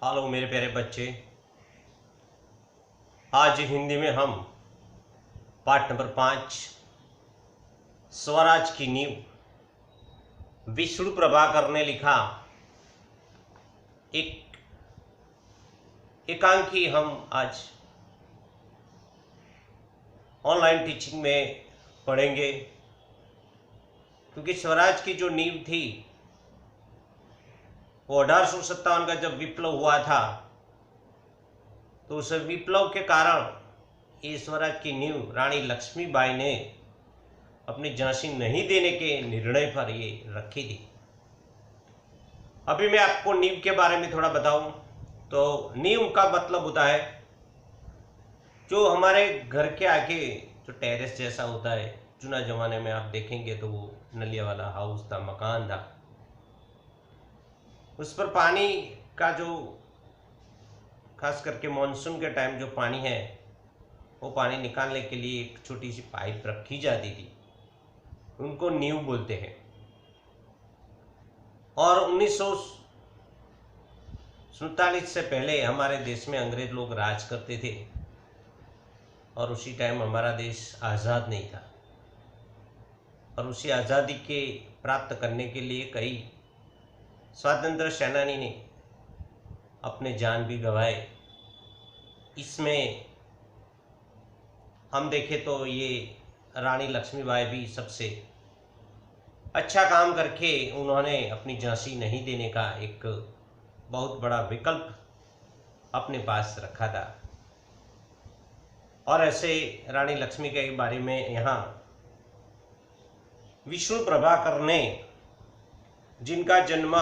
Hello मेरे प्यारे बच्चे। आज हिंदी में हम पाठ नंबर 5 स्वराज की नींव विष्णु प्रभाकर ने लिखा एक एकांकी हम आज ऑनलाइन टीचिंग में पढ़ेंगे, क्योंकि स्वराज की जो नींव थी वो 1857 का जब विप्लव हुआ था, तो उस विप्लव के कारण ये स्वराज की नींव रानी लक्ष्मीबाई ने अपनी झांसी नहीं देने के निर्णय पर ये रखी थी। अभी मैं आपको नींव के बारे में थोड़ा बताऊं तो नींव का मतलब होता है जो हमारे घर के आगे जो टेरेस जैसा होता है। चुना जमाने में आप देखेंगे तो वो नलिया वाला हाउस था, मकान था, उस पर पानी का जो खास करके मॉनसून के टाइम जो पानी है वो पानी निकालने के लिए एक छोटी सी पाइप रखी जाती थी, उनको नींव बोलते हैं। और 1947 से पहले हमारे देश में अंग्रेज लोग राज करते थे और उसी टाइम हमारा देश आज़ाद नहीं था, और उसी आज़ादी के प्राप्त करने के लिए कई स्वतंत्र सेनानी ने अपने जान भी गंवाए। इसमें हम देखें तो ये रानी लक्ष्मीबाई भी सबसे अच्छा काम करके उन्होंने अपनी झांसी नहीं देने का एक बहुत बड़ा विकल्प अपने पास रखा था। और ऐसे रानी लक्ष्मी के बारे में यहाँ विष्णु प्रभाकर ने, जिनका जन्म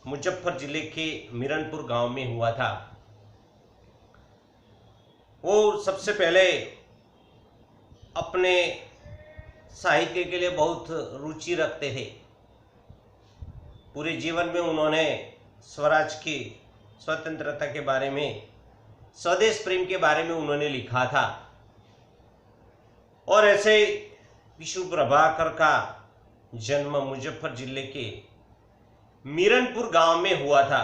मुजफ्फर जिले के मिरनपुर गांव में हुआ था, वो सबसे पहले अपने साहित्य के लिए बहुत रुचि रखते थे। पूरे जीवन में उन्होंने स्वराज की स्वतंत्रता के बारे में, स्वदेश प्रेम के बारे में उन्होंने लिखा था। और ऐसे विष्णु प्रभाकर का जन्म मुजफ्फर जिले के मिरनपुर गांव में हुआ था।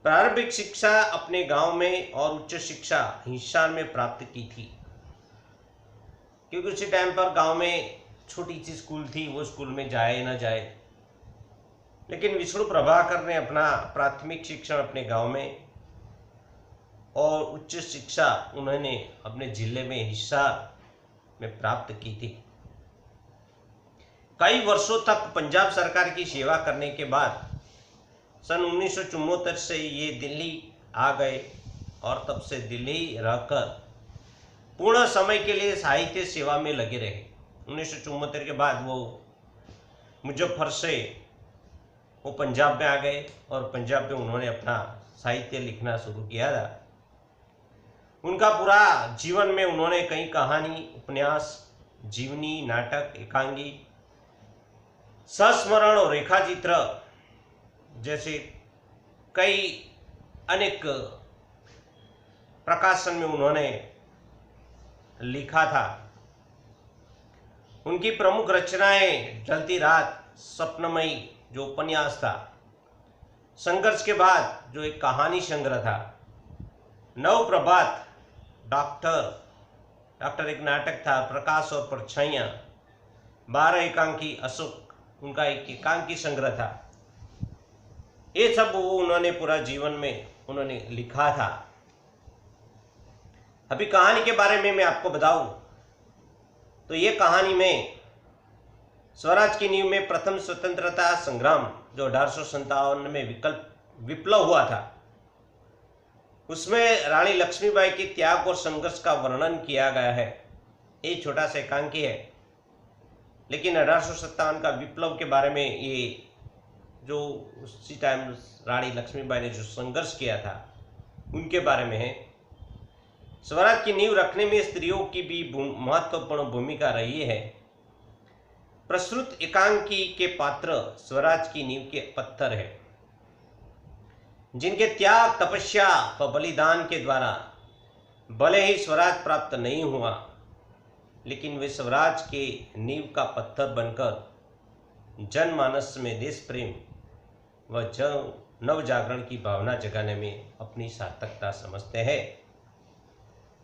प्रारंभिक शिक्षा अपने गांव में और उच्च शिक्षा हिसार में प्राप्त की थी, क्योंकि उसी टाइम पर गांव में छोटी सी स्कूल थी, वो स्कूल में जाए ना जाए। लेकिन विष्णु प्रभाकर ने अपना प्राथमिक शिक्षण अपने गांव में और उच्च शिक्षा उन्होंने अपने जिले में हिसार में प्राप्त की थी। कई वर्षों तक पंजाब सरकार की सेवा करने के बाद सन 1974 से ये दिल्ली आ गए, और तब से दिल्ली रहकर पूर्ण समय के लिए साहित्य सेवा में लगे रहे। 1974 के बाद वो मुजफ्फर से वो पंजाब में आ गए, और पंजाब में उन्होंने अपना साहित्य लिखना शुरू किया था। उनका पूरा जीवन में उन्होंने कई कहानी, उपन्यास, जीवनी, नाटक, एकांगी, संस्मरण और रेखाचित्र जैसे कई अनेक प्रकाशन में उन्होंने लिखा था। उनकी प्रमुख रचनाएं ढलती रात, स्वप्नमयी जो उपन्यास था, संघर्ष के बाद जो एक कहानी संग्रह था, नव प्रभात, डॉक्टर एक नाटक था, प्रकाश और परछाइयाँ, 12 एकांकी, अशोक उनका एक एकांकी संग्रह था। ये सब वो उन्होंने पूरा जीवन में उन्होंने लिखा था। अभी कहानी के बारे में मैं आपको बताऊं तो ये कहानी में स्वराज की नींव में प्रथम स्वतंत्रता संग्राम जो 1857 में विप्लव हुआ था, उसमें रानी लक्ष्मीबाई के त्याग और संघर्ष का वर्णन किया गया है। ये छोटा सा एकांकी है, लेकिन 1857 का विप्लव के बारे में ये जो उसी टाइम रानी लक्ष्मीबाई ने जो संघर्ष किया था उनके बारे में है। स्वराज की नींव रखने में स्त्रियों की भी महत्वपूर्ण भूमिका रही है। प्रस्तुत एकांकी के पात्र स्वराज की नींव के पत्थर है, जिनके त्याग, तपस्या व बलिदान के द्वारा भले ही स्वराज प्राप्त नहीं हुआ, लेकिन वे स्वराज के नींव का पत्थर बनकर जनमानस में देश प्रेम व नव जागरण की भावना जगाने में अपनी सार्थकता समझते हैं।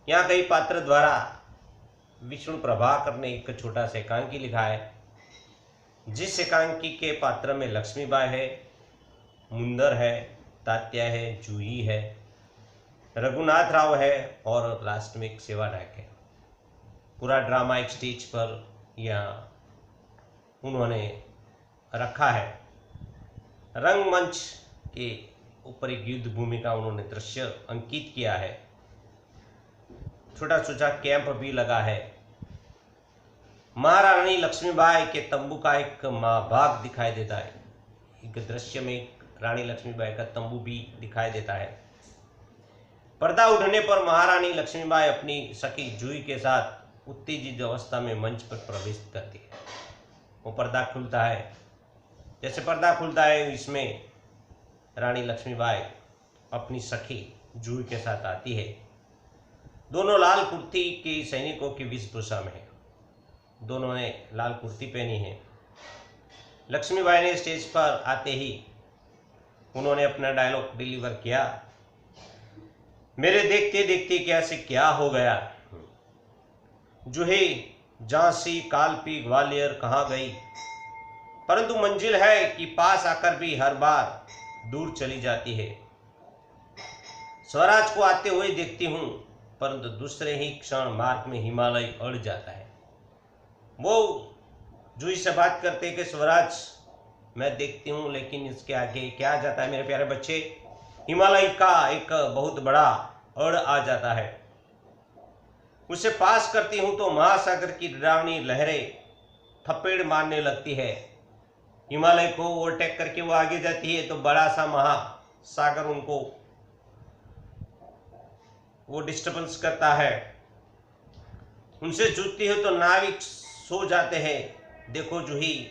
यहाँ कई पात्र द्वारा विष्णु प्रभाकर ने एक छोटा सा एकांकी लिखा है, जिस एकांकी के पात्र में लक्ष्मीबाई है, मुंदर है, तात्या है, जूही है, रघुनाथ राव है और लास्ट में एक सेवा नायक है। पूरा ड्रामा एक स्टेज पर यहाँ उन्होंने रखा है। रंगमंच के ऊपर एक युद्ध भूमि का उन्होंने दृश्य अंकित किया है। छोटा छोटा कैंप भी लगा है। महारानी लक्ष्मीबाई के तंबू का एक भाग दिखाई देता है। एक दृश्य में रानी लक्ष्मीबाई का तंबू भी दिखाई देता है। पर्दा उठने पर महारानी लक्ष्मीबाई अपनी सखी जूही के साथ उत्तेजित अवस्था में मंच पर प्रवेश करती है। वो पर्दा खुलता है। जैसे पर्दा खुलता है, इसमें रानी लक्ष्मीबाई अपनी सखी जूही के साथ आती है। दोनों लाल कुर्ती के सैनिकों की वेशभूषा में है। दोनों ने लाल कुर्ती पहनी है। लक्ष्मीबाई ने स्टेज पर आते ही उन्होंने अपना डायलॉग डिलीवर किया, मेरे देखते देखते क्या हो गया, जूही झांसी, कालपी, ग्वालियर कहाँ गई, परंतु मंजिल है कि पास आकर भी हर बार दूर चली जाती है। स्वराज को आते हुए देखती हूँ, परंतु दूसरे ही क्षण मार्ग में हिमालय अड़ जाता है। वो जूही से बात करते कि स्वराज मैं देखती हूँ, लेकिन इसके आगे क्या आ जाता है मेरे प्यारे बच्चे, हिमालय का एक बहुत बड़ा अड़ आ जाता है। उसे पास करती हूँ तो महासागर की डरावनी लहरें थपेड़ मारने लगती है। हिमालय को ओवरटेक करके वो आगे जाती है तो बड़ा सा महासागर उनको वो डिस्टर्बेंस करता है। उनसे जूझती है तो नाविक सो जाते हैं। देखो जूही,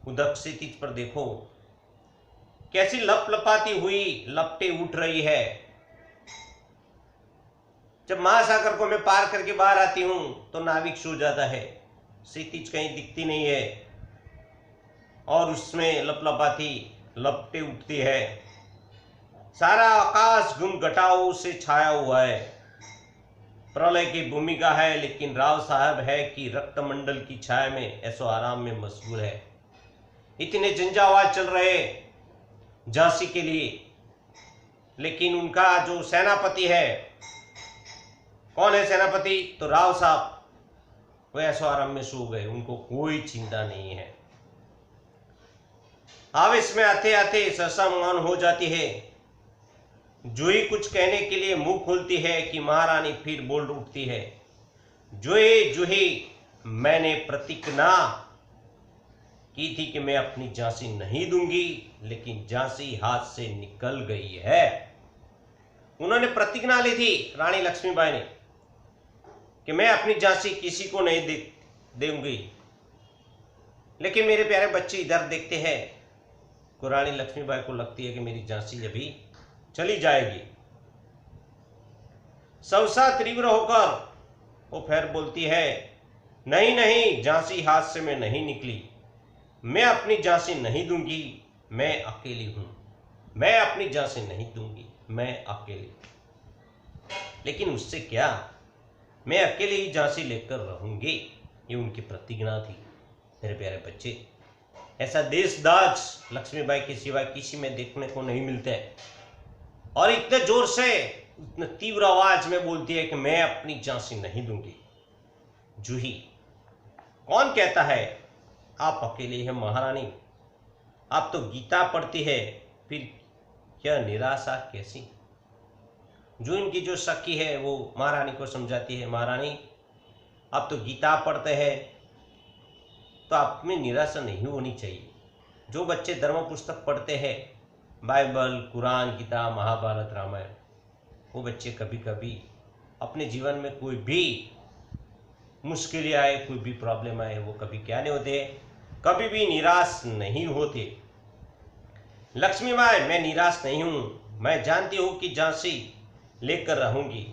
उधर क्षितिज पर देखो कैसी लपलपाती हुई लपटें उठ रही है। जब महासागर को मैं पार करके बाहर आती हूं तो नाविक सो जाता है, क्षितिज कहीं दिखती नहीं है और उसमें लपलपाती लपटें उठती है। सारा आकाश घुंघटाओं से छाया हुआ है। प्रलय की भूमिका है, लेकिन राव साहब है कि रक्तमंडल की छाया में ऐसो आराम में मशगूल है। इतने झंझावात चल रहे झांसी के लिए, लेकिन उनका जो सेनापति है, कौन है सेनापति, तो राव साहब, वो ऐसो आराम में सो गए, उनको कोई चिंता नहीं है। आवेश में आते आते सहसा मौन हो जाती है। जूही कुछ कहने के लिए मुंह खोलती है कि महारानी फिर बोल उठती है, जूही जूही, मैंने प्रतिज्ञा की थी कि मैं अपनी झांसी नहीं दूंगी, लेकिन झांसी हाथ से निकल गई है। उन्होंने प्रतिज्ञा ली थी रानी लक्ष्मीबाई ने कि मैं अपनी झांसी किसी को नहीं दूंगी, लेकिन मेरे प्यारे बच्चे इधर देखते हैं को रानी लक्ष्मीबाई को लगती है कि मेरी झांसी अभी चली जाएगी। सहसा तीव्र होकर वो फिर बोलती है, नहीं नहीं, झांसी हाथ से मैं नहीं निकली, मैं अपनी झांसी नहीं दूंगी, मैं अकेली हूं, मैं अपनी झांसी नहीं दूंगी, मैं अकेली। लेकिन उससे क्या, मैं अकेले ही झांसी लेकर रहूंगी, ये उनकी प्रतिज्ञा थी। मेरे प्यारे बच्चे, ऐसा देशदाज लक्ष्मीबाई के सिवा किसी में देखने को नहीं मिलता है। और इतने जोर से, इतने तीव्र आवाज में बोलती है कि मैं अपनी झांसी नहीं दूंगी। जूही, कौन कहता है आप अकेले हैं महारानी, आप तो गीता पढ़ती है, फिर यह निराशा कैसी। जो इनकी जो सखी है वो महारानी को समझाती है, महारानी आप तो गीता पढ़ते हैं, तो आप में निराशा नहीं होनी चाहिए। जो बच्चे धर्म पुस्तक पढ़ते हैं, बाइबल, कुरान, गीता, महाभारत, रामायण, वो बच्चे कभी कभी अपने जीवन में कोई भी मुश्किलें आए, कोई भी प्रॉब्लम आए, वो कभी क्या नहीं होते, कभी भी निराश नहीं होते। लक्ष्मीबाई, मैं निराश नहीं हूँ, मैं जानती हूँ कि झांसी लेकर रहूंगी,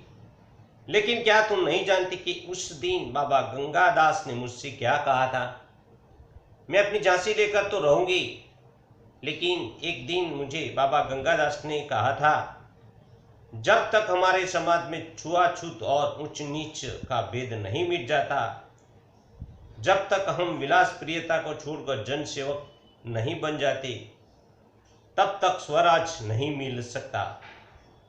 लेकिन क्या तुम नहीं जानती कि उस दिन बाबा गंगादास ने मुझसे क्या कहा था, मैं अपनी झांसी लेकर तो रहूंगी, लेकिन एक दिन मुझे बाबा गंगादास ने कहा था, जब तक हमारे समाज में छुआछूत और ऊंच नीच का भेद नहीं मिट जाता, जब तक हम विलास प्रियता को छोड़कर जन सेवक नहीं बन जाते, तब तक स्वराज नहीं मिल सकता।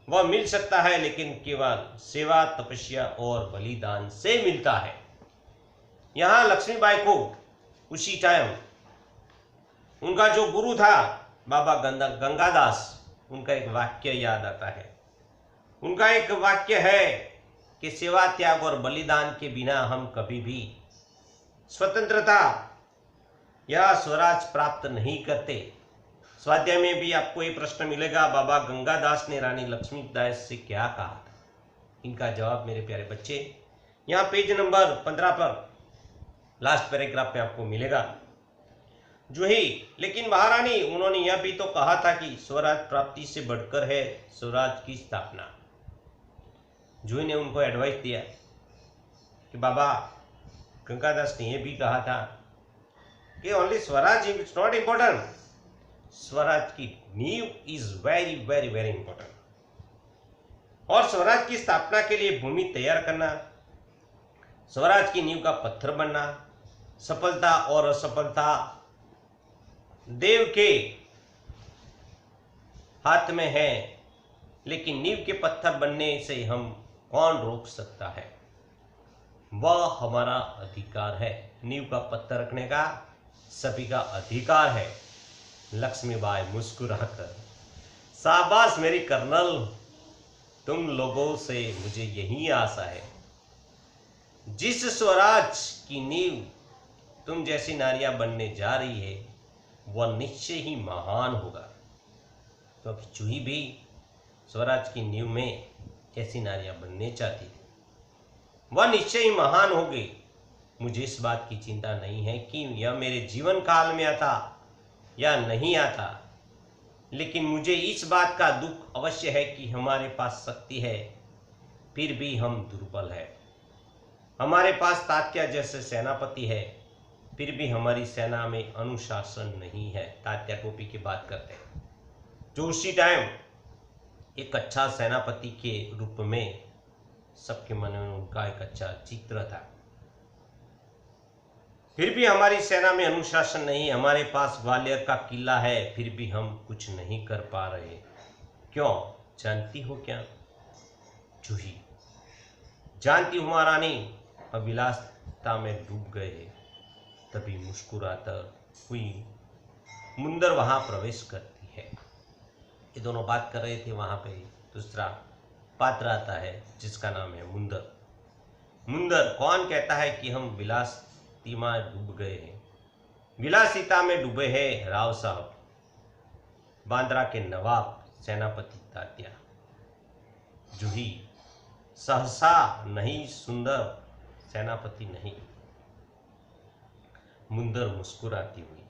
वह मिल सकता है लेकिन केवल सेवा, तपस्या और बलिदान से मिलता है। यहाँ लक्ष्मीबाई को उसी टाइम उनका जो गुरु था बाबा गंगादास, उनका एक वाक्य याद आता है। उनका एक वाक्य है कि सेवा, त्याग और बलिदान के बिना हम कभी भी स्वतंत्रता या स्वराज प्राप्त नहीं करते। स्वाध्याय में भी आपको ये प्रश्न मिलेगा, बाबा गंगादास ने रानी लक्ष्मीबाई से क्या कहा था। इनका जवाब मेरे प्यारे बच्चे यहाँ पेज नंबर 15 पर लास्ट पैराग्राफ में आपको मिलेगा। जूही, लेकिन महारानी, उन्होंने यह भी तो कहा था कि स्वराज प्राप्ति से बढ़कर है स्वराज की स्थापना। जूही ने उनको एडवाइस दिया कि बाबा गंगादास ने यह भी कहा था कि only Swaraj is not important, Swaraj की नींव is very very very important. और स्वराज की स्थापना के लिए भूमि तैयार करना, स्वराज की नींव का पत्थर बनना, सफलता और असफलता देव के हाथ में है, लेकिन नींव के पत्थर बनने से हम कौन रोक सकता है। वह हमारा अधिकार है। नींव का पत्थर रखने का सभी का अधिकार है। लक्ष्मीबाई मुस्कुराकर, शाबाश मेरी कर्नल, तुम लोगों से मुझे यही आशा है। जिस स्वराज की नींव तुम जैसी नारियां बनने जा रही है, वह निश्चय ही महान होगा। तो अब जूही भी स्वराज की नींव में ऐसी नारियां बनने चाहती थी। वह निश्चय ही महान होगी। मुझे इस बात की चिंता नहीं है कि यह मेरे जीवन काल में आता या नहीं आता, लेकिन मुझे इस बात का दुख अवश्य है कि हमारे पास शक्ति है, फिर भी हम दुर्बल है। हमारे पास तात्या जैसे सेनापति है, फिर भी हमारी सेना में अनुशासन नहीं है। तात्या टोपी की बात करते हैं, जो उसी टाइम एक अच्छा सेनापति के रूप में सबके मन में उनका एक अच्छा चित्र था। फिर भी हमारी सेना में अनुशासन नहीं, हमारे पास ग्वालियर का किला है, फिर भी हम कुछ नहीं कर पा रहे। क्यों, जानती हो क्या जूही? जानती हूँ महारानी, अभिलाषता में डूब गए। तभी मुस्कुराकर हुई मुंदर वहां प्रवेश करती है। ये दोनों बात कर रहे थे, वहां पे दूसरा पात्र आता है जिसका नाम है मुंदर। मुंदर कौन कहता है कि हम विलासिता में डूब गए हैं? विलासिता में डूबे हैं राव साहब, बांद्रा के नवाब सेनापति तात्या। जूही, सहसा नहीं, सुंदर सेनापति नहीं। मुंदर मुस्कुराती हुई,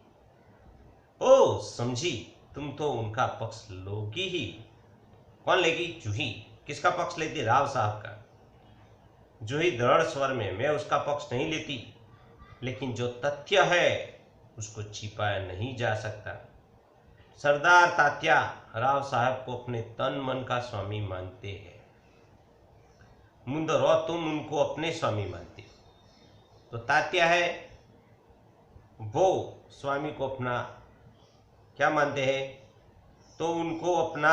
ओ समझी, तुम तो उनका पक्ष लोगी ही। कौन लेगी? जूही। किसका पक्ष लेती? राव साहब का। जूही दृढ़ स्वर में, मैं उसका पक्ष नहीं लेती, लेकिन जो तथ्य है उसको छिपाया नहीं जा सकता। सरदार तात्या राव साहब को अपने तन मन का स्वामी मानते हैं। मुंदर, और तुम उनको अपने स्वामी मानते हो, तो तात्या है वो स्वामी को अपना क्या मानते हैं? तो उनको अपना,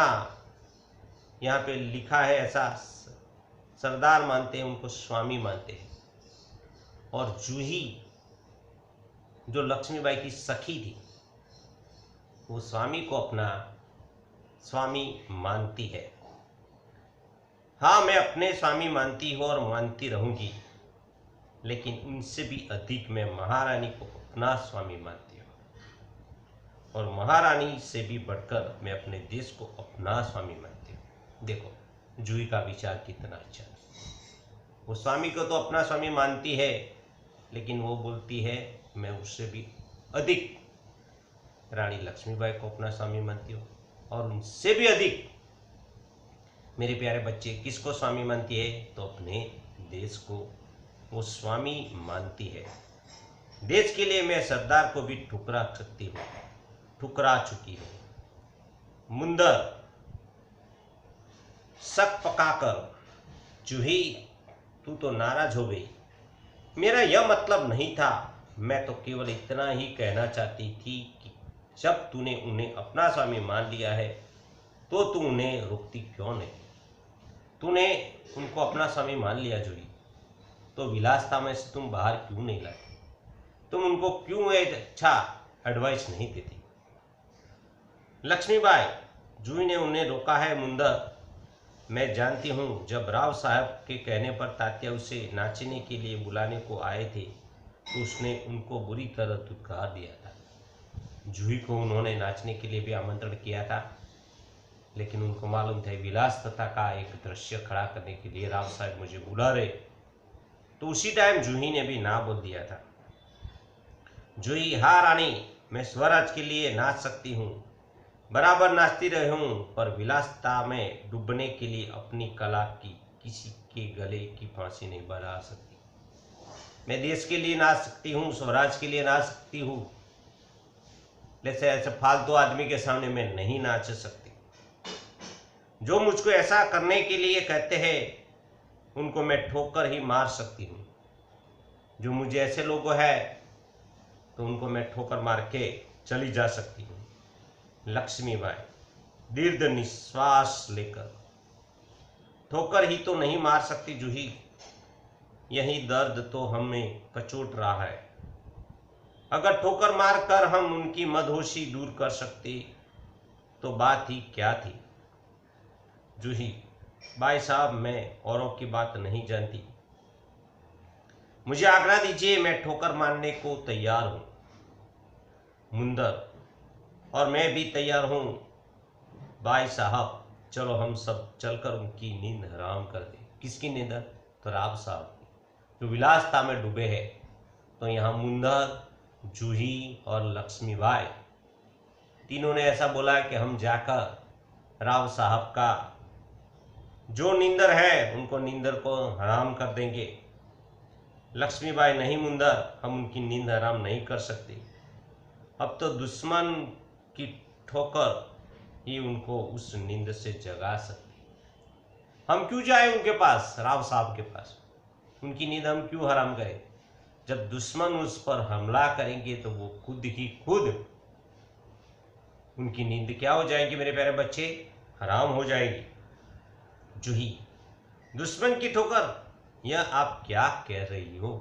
यहाँ पे लिखा है ऐसा, सरदार मानते हैं, उनको स्वामी मानते हैं। और जूही जो लक्ष्मीबाई की सखी थी, वो स्वामी को अपना स्वामी मानती है। हाँ, मैं अपने स्वामी मानती हूँ और मानती रहूंगी, लेकिन उनसे भी अधिक मैं महारानी को अपना स्वामी मानती हूँ, और महारानी से भी बढ़कर मैं अपने देश को अपना स्वामी मानती हूँ। देखो जूही का विचार कितना अच्छा है। वो स्वामी को तो अपना स्वामी मानती है, लेकिन वो बोलती है मैं उससे भी अधिक रानी लक्ष्मीबाई को अपना स्वामी मानती हूँ, और उनसे भी अधिक मेरे प्यारे बच्चे किसको स्वामी मानती है? तो अपने देश को वो स्वामी मानती है। देश के लिए मैं सरदार को भी ठुकरा सकती हूँ, ठुकरा चुकी है। मुंदर शक पकाकर, जूही तू तो नाराज हो गई। मेरा यह मतलब नहीं था, मैं तो केवल इतना ही कहना चाहती थी कि जब तूने उन्हें अपना स्वामी मान लिया है तो तू उन्हें रोकती क्यों नहीं। तूने उनको अपना स्वामी मान लिया जूही, तो विलासता में से तुम बाहर क्यों नहीं लाती? तुम उनको क्यों एक अच्छा एडवाइस नहीं देती? लक्ष्मीबाई, जूही ने उन्हें रोका है। मुंदर, मैं जानती हूँ जब राव साहब के कहने पर तात्या उसे नाचने के लिए बुलाने को आए थे तो उसने उनको बुरी तरह धुतकार दिया था। जूही को उन्होंने नाचने के लिए भी आमंत्रण किया था, लेकिन उनको मालूम था विलासता का एक दृश्य खड़ा करने के लिए राव साहब मुझे बुला रहे, तो उसी टाइम जूही ने भी ना बोल दिया था। जूही, हाँ रानी, मैं स्वराज के लिए नाच सकती हूँ, बराबर नाचती रही हूँ, पर विलासता में डूबने के लिए अपनी कला की किसी के गले की फांसी नहीं बना सकती। मैं देश के लिए नाच सकती हूँ, स्वराज के लिए नाच सकती हूँ, लेकिन ऐसे फालतू आदमी के सामने मैं नहीं नाच सकती। जो मुझको ऐसा करने के लिए कहते हैं उनको मैं ठोकर ही मार सकती हूँ। जो मुझे ऐसे लोग है तो उनको मैं ठोकर मार के चली जा सकती हूँ। लक्ष्मीबाई दीर्घ निश्वास लेकर, ठोकर ही तो नहीं मार सकती जूही, यही दर्द तो हमें कचोट रहा है। अगर ठोकर मारकर हम उनकी मदहोशी दूर कर सकते तो बात ही क्या थी। जूही, भाई साहब, मैं औरों की बात नहीं जानती, मुझे आज्ञा दीजिए, मैं ठोकर मारने को तैयार हूं। मुंदर, और मैं भी तैयार हूं भाई साहब, चलो हम सब चलकर उनकी नींद हराम कर दें। किसकी नींद? तो राव साहब की, जो विलासता में डूबे हैं। तो यहाँ मुंदर, जूही और लक्ष्मीबाई तीनों ने ऐसा बोला कि हम जाकर राव साहब का जो नींदर है उनको नींदर को हराम कर देंगे। लक्ष्मीबाई, नहीं मुंदर, हम उनकी नींद हराम नहीं कर सकते। अब तो दुश्मन की ठोकर ही उनको उस नींद से जगा सकती। हम क्यों जाए उनके पास, राव साहब के पास? उनकी नींद हम क्यों हराम करें? जब दुश्मन उस पर हमला करेंगे तो वो खुद ही खुद उनकी नींद क्या हो जाएगी मेरे प्यारे बच्चे? हराम हो जाएगी। जूही, दुश्मन की ठोकर, यह आप क्या कह रही हो?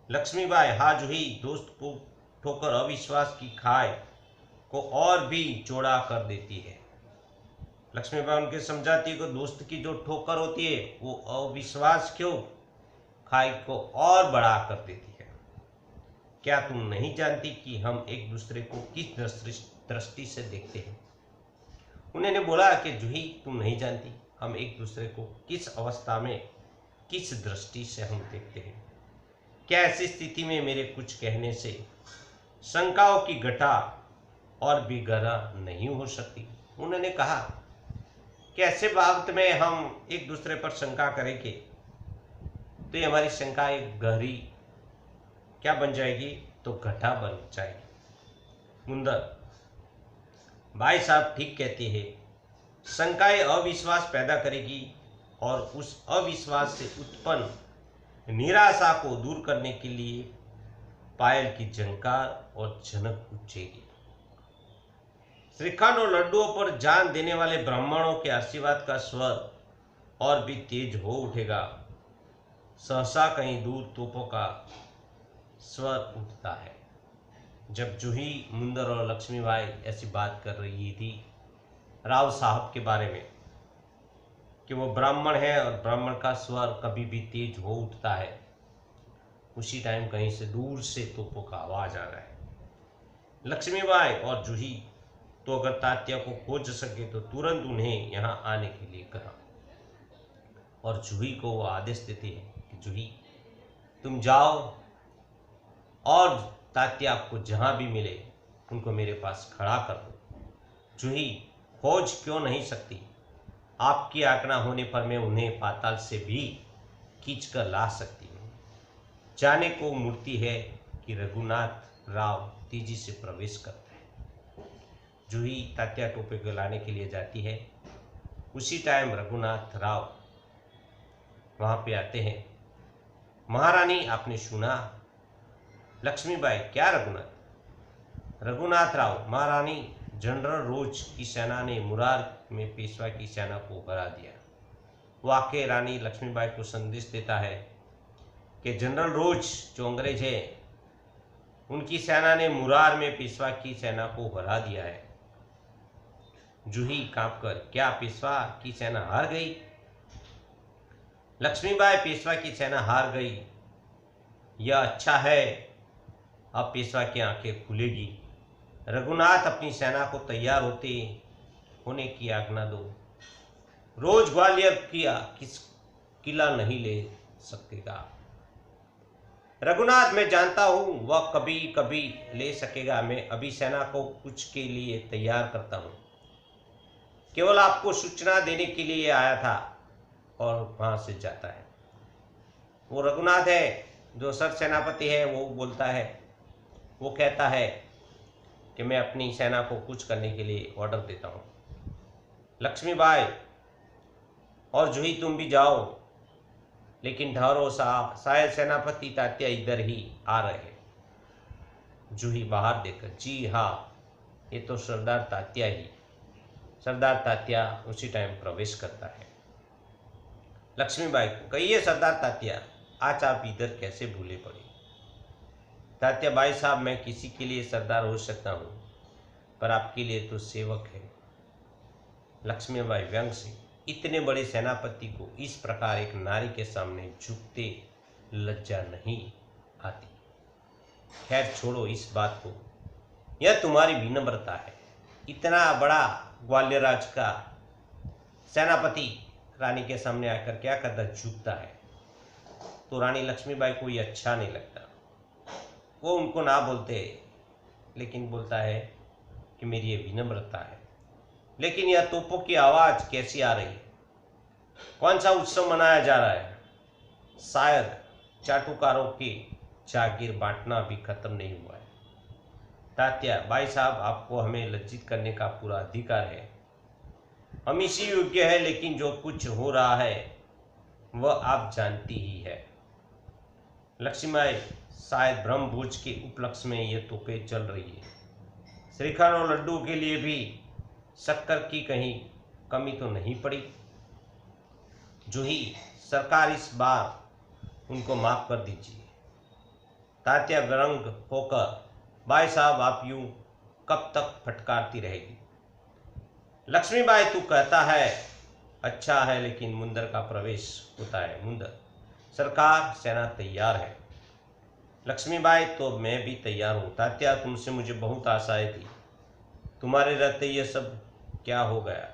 लक्ष्मीबाई, हाँ जूही, दोस्त को ठोकर अविश्वास की खाई को और भी चौड़ा कर देती है। लक्ष्मीबाई उनके समझाती है कि दोस्त की जो ठोकर होती है वो अविश्वास क्यों खाई को और बड़ा कर देती है। क्या तुम नहीं जानती कि हम एक दूसरे को किस दृष्टि से देखते हैं? उन्होंने बोला कि जूही, तुम नहीं जानती हम एक दूसरे को किस अवस्था में किस दृष्टि से हम देखते हैं। क्या ऐसी स्थिति में मेरे कुछ कहने से शंकाओं की घटा और भी गहरा नहीं हो सकती? उन्होंने कहा कि ऐसे वक्त में हम एक दूसरे पर शंका करेंगे तो ये हमारी शंका एक गहरी क्या बन जाएगी? तो घटा बन जाएगी। मुंदर, भाई साहब ठीक कहते हैं, शंकाएं अविश्वास पैदा करेगी और उस अविश्वास से उत्पन्न निराशा को दूर करने के लिए पायल की झंकार और झनक उठेगी। श्रीखंड और लड्डुओं पर जान देने वाले ब्राह्मणों के आशीर्वाद का स्वर और भी तेज हो उठेगा। सहसा कहीं दूर तोपों का स्वर उठता है। जब जूही, मुंदर और लक्ष्मीबाई ऐसी बात कर रही थी राव साहब के बारे में कि वो ब्राह्मण है और ब्राह्मण का स्वर कभी भी तेज हो उठता है, उसी टाइम कहीं से दूर से तोपों का आवाज आ रहा है। लक्ष्मीबाई और जूही तो अगर तात्या को खोज सके तो तुरंत उन्हें यहाँ आने के लिए कहा और जूही को वो आदेश देती है कि जूही, तुम जाओ और तात्या आपको जहाँ भी मिले उनको मेरे पास खड़ा कर दो। जूही, खोज क्यों नहीं सकती? आपकी आज्ञा होने पर मैं उन्हें पाताल से भी खींच कर ला सकती हूँ। जाने को मूर्ति है कि रघुनाथ राव तेजी से प्रवेश करता है। जूही तात्या टोपे को लाने के लिए जाती है। उसी टाइम रघुनाथ राव वहां पे आते हैं। महारानी, आपने सुना? लक्ष्मीबाई, क्या रघुनाथ? रघुनाथ राव, महारानी, जनरल रोज की सेना ने मुरार में पेशवा की सेना को हरा दिया। वो आके रानी लक्ष्मीबाई को संदेश देता है कि जनरल रोज जो अंग्रेज है, उनकी सेना ने मुरार में पेशवा की सेना को हरा दिया है। जूही कांपकर, क्या पेशवा की सेना हार गई? लक्ष्मीबाई, पेशवा की सेना हार गई, यह अच्छा है, अब पेशवा की आंखें खुलेगी। रघुनाथ, अपनी सेना को तैयार होने की आज्ञा दो। रोज ग्वालियर किस किला नहीं ले सकेगा। रघुनाथ, मैं जानता हूं वह कभी कभी ले सकेगा। मैं अभी सेना को कुछ के लिए तैयार करता हूं, केवल आपको सूचना देने के लिए आया था। और वहां से जाता है। वो रघुनाथ है जो सर सेनापति है, वो बोलता है, वो कहता है कि मैं अपनी सेना को कुछ करने के लिए ऑर्डर देता हूं। लक्ष्मीबाई और जूही, तुम भी जाओ, लेकिन ठहरो साहब, शायद सेनापति तात्या इधर ही आ रहे हैं। जूही बाहर देखकर, जी हाँ, ये तो सरदार तात्या ही। सरदार तात्या उसी टाइम प्रवेश करता है। लक्ष्मीबाई को, कहिए सरदार तात्या, आज आप इधर कैसे भूले पड़े? तात्या, भाई साहब, मैं किसी के लिए सरदार हो सकता हूँ, पर आपके लिए तो सेवक है। लक्ष्मीबाई व्यंग से, इतने बड़े सेनापति को इस प्रकार एक नारी के सामने झुकते लज्जा नहीं आती। खैर छोड़ो इस बात को, यह तुम्हारी विनम्रता है। इतना बड़ा ग्वालियर राज का सेनापति रानी के सामने आकर क्या करता, झुकता है। तो रानी लक्ष्मीबाई को ये अच्छा नहीं लगता। वो उनको ना बोलते, लेकिन बोलता है कि मेरी ये विनम्रता है। लेकिन यह तोपों की आवाज कैसी आ रही है? कौन सा उत्सव मनाया जा रहा है? शायद चाटुकारों की जागीर बांटना भी खत्म नहीं हुआ है। तात्या, भाई साहब, आपको हमें लज्जित करने का पूरा अधिकार है। हम इसी योग्य है, लेकिन जो कुछ हो रहा है वह आप जानती ही है। लक्ष्मीबाई, शायद ब्रह्मभोज के उपलक्ष्य में ये तोपें चल रही है। श्रीखंड और लड्डू के लिए भी शक्कर की कहीं कमी तो नहीं पड़ी। जूही, सरकार, इस बार उनको माफ कर दीजिए। तात्या व्यंग होकर, भाई साहब, आप यूं कब तक फटकारती रहेगी? लक्ष्मीबाई, तू कहता है अच्छा है, लेकिन मुंदर का प्रवेश होता है। मुंदर, सरकार, सेना तैयार है। लक्ष्मीबाई, तो मैं भी तैयार हूँ। तात्या, तुमसे मुझे बहुत आशाएं थी, तुम्हारे रहते ये सब क्या हो गया?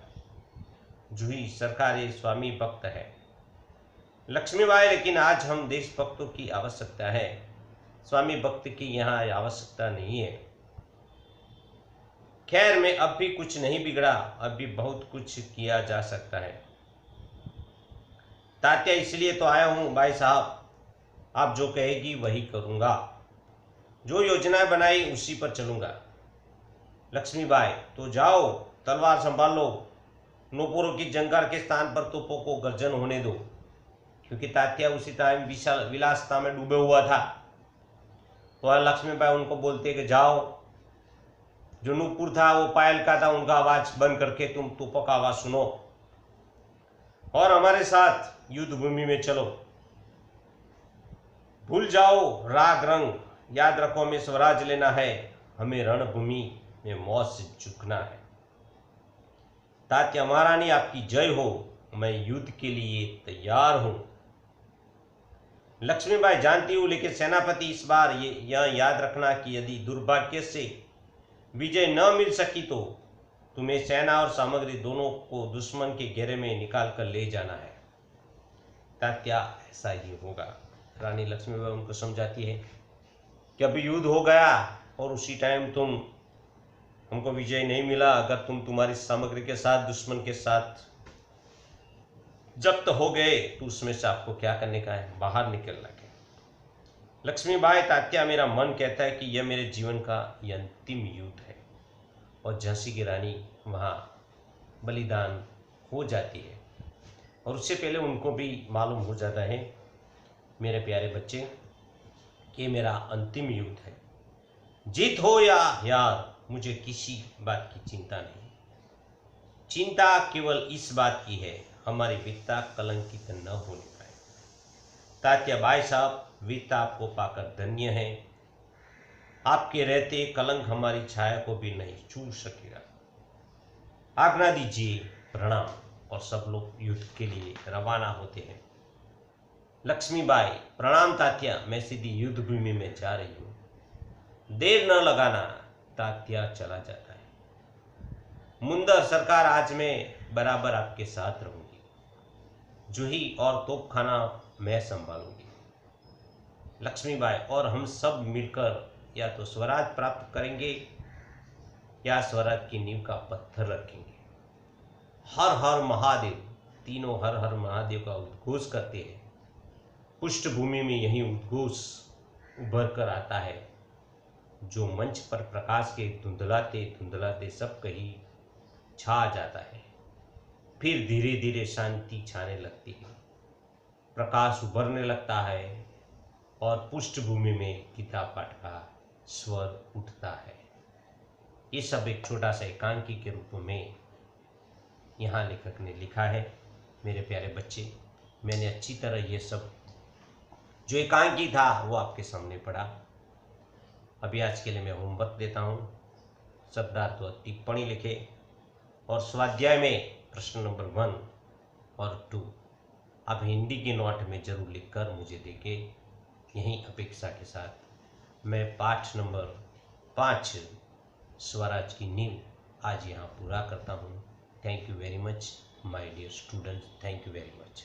जूही, सरकार, ये स्वामी भक्त है। लक्ष्मीबाई, लेकिन आज हम देशभक्तों की आवश्यकता है, स्वामी भक्त की यहाँ आवश्यकता नहीं है। खैर, मैं अब भी कुछ नहीं बिगड़ा, अब भी बहुत कुछ किया जा सकता है। तात्या, इसलिए तो आया हूँ भाई साहब, आप जो कहेगी वही करूँगा, जो योजनाएं बनाई उसी पर चलूँगा। लक्ष्मीबाई, तो जाओ, तलवार संभाल लो, नूपुरों की जंगार के स्थान पर तोपों को गर्जन होने दो। क्योंकि तात्या उसी टाइम विलासता में डूबे हुआ था। तो लक्ष्मीबाई उनको बोलते कि जाओ, जो नूपुर था वो पायल का था, उनका आवाज बंद करके तुम तोपों का आवाज सुनो और हमारे साथ युद्ध भूमि में चलो। भूल जाओ राग रंग, याद रखो हमें स्वराज लेना है, हमें रणभूमि में मौत से झुकना है। तात्या, महारानी आपकी जय हो, मैं युद्ध के लिए तैयार हूं। लक्ष्मीबाई, जानती हूं, लेकिन सेनापति, इस बार यह याद रखना कि यदि दुर्भाग्य से विजय न मिल सकी तो तुम्हें सेना और सामग्री दोनों को दुश्मन के घेरे में निकाल कर ले जाना है। तात्या, ऐसा ही होगा। रानी लक्ष्मीबाई उनको समझाती है कि अभी युद्ध हो गया और उसी टाइम हमको विजय नहीं मिला। अगर तुम्हारी सामग्री के साथ दुश्मन के साथ जब्त हो गए तो उसमें से आपको क्या करने का है? बाहर निकलना है। लक्ष्मीबाई, तात्या, मेरा मन कहता है कि यह मेरे जीवन का यह अंतिम युद्ध है। और झांसी की रानी वहाँ बलिदान हो जाती है, और उससे पहले उनको भी मालूम हो जाता है मेरे प्यारे बच्चे कि मेरा अंतिम युद्ध है। जीत हो या हार मुझे किसी बात की चिंता नहीं। चिंता केवल इस बात की है हमारी वीरता कलंकित न होने पाए। तात्या बाई साहब, वीरता आपको पाकर धन्य है। आपके रहते कलंक हमारी छाया को भी नहीं छू सकेगा। आज्ञा दीजिए, प्रणाम। और सब लोग युद्ध के लिए रवाना होते हैं। लक्ष्मीबाई, प्रणाम तात्या, मैं सीधी युद्ध भूमि में जा रही हूँ। देर न लगाना। तात्या चला जाता है। मुंदर सरकार, आज मैं बराबर आपके साथ रहूंगी। जूही और तोपखाना मैं संभालूंगी। लक्ष्मीबाई, और हम सब मिलकर या तो स्वराज प्राप्त करेंगे या स्वराज की नींव का पत्थर रखेंगे। हर हर महादेव। तीनों हर हर महादेव का उद्घोष करते हैं। पृष्ठभूमि में यही उद्घोष उभर कर आता है जो मंच पर प्रकाश के धुंधलाते धुंधलाते सब कहीं छा जाता है। फिर धीरे धीरे शांति छाने लगती है, प्रकाश उभरने लगता है और पृष्ठभूमि में गीता पाठ का स्वर उठता है। ये सब एक छोटा सा एकांकी के रूप में यहाँ लेखक ने लिखा है। मेरे प्यारे बच्चे, मैंने अच्छी तरह ये सब जो एकांकी था वो आपके सामने पढ़ा। अभी आज के लिए मैं होमवर्क देता हूँ। शब्दार्थ और टिप्पणी लिखे और स्वाध्याय में प्रश्न नंबर 1 और 2 आप हिंदी के नोट में जरूर लिखकर मुझे देंगे। यही अपेक्षा के साथ मैं पाठ नंबर 5 स्वराज की नींव आज यहाँ पूरा करता हूँ। Thank you very much my dear students, thank you very much.